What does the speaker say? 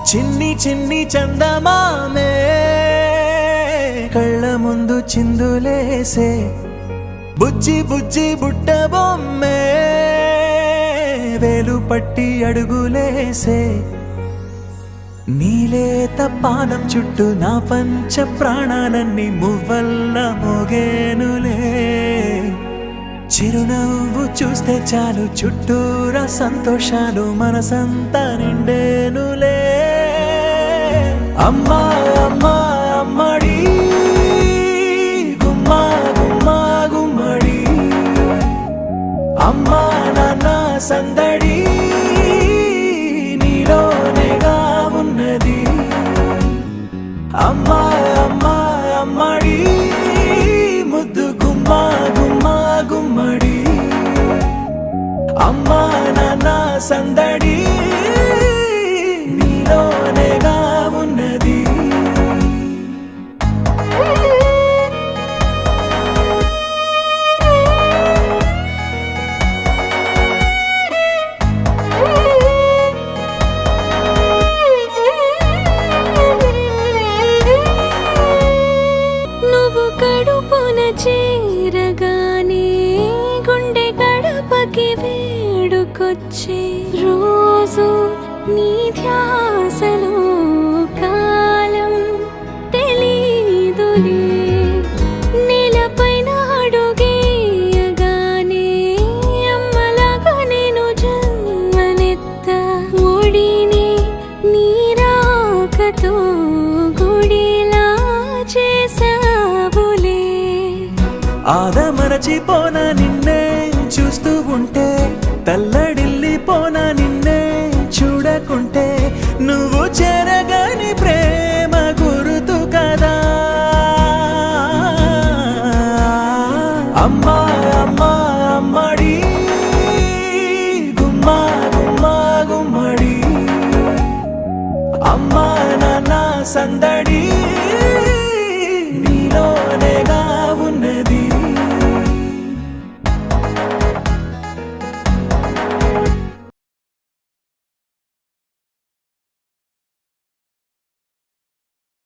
చిన్ని చిన్ని చందమామే కళ్ళ ముందు చిందులేసే బుజ్జి బుజ్జి బుట్ట బొమ్మే వేలు పట్టి అడుగులేసే నీలేత పానం చుట్టూ నా పంచ ప్రాణాలన్నీ మువ్వల్ల మోగేనులే చిరునవ్వు చూస్తే చాలు చుట్టూరా సంతోషాలు మనసంతా నిండేనులే అమ్మా అమ్మా అమ్మడి గుమ్మా గుమ్మా గుమ్మడి అమ్మా నాన్న సందడి నీలోనేగా ఉన్నది అమ్మా అమ్మా అమ్మడి ముద్దు గుమ్మా గుమ్మా గుమ్మడి అమ్మా నాన్న సందడి నీలోనేగా ఉన్నది నువ్వు కడుపున చేరగానే గుండె గడపకి వేడుకొచ్చే రోజు నీ ధ్యాసలో కాలం తెలీదులే నేలపైన అడుగేయగానే అమ్మలాగా నేను జన్మనెత్త ఒడిని నీరాకతో గుడిలా చేసావులే ఆదమరచిపోనా నిన్నే చూస్తూ ఉంటే తల్లడిల్లిపోనా నిన్నే చూడకుంటే నువ్వు చెరగని ప్రేమ గురుతు కదా అమ్మా అమ్మా అమ్మడి గుమ్మా గుమ్మా గుమ్మడి అమ్మా నాన్న సందడి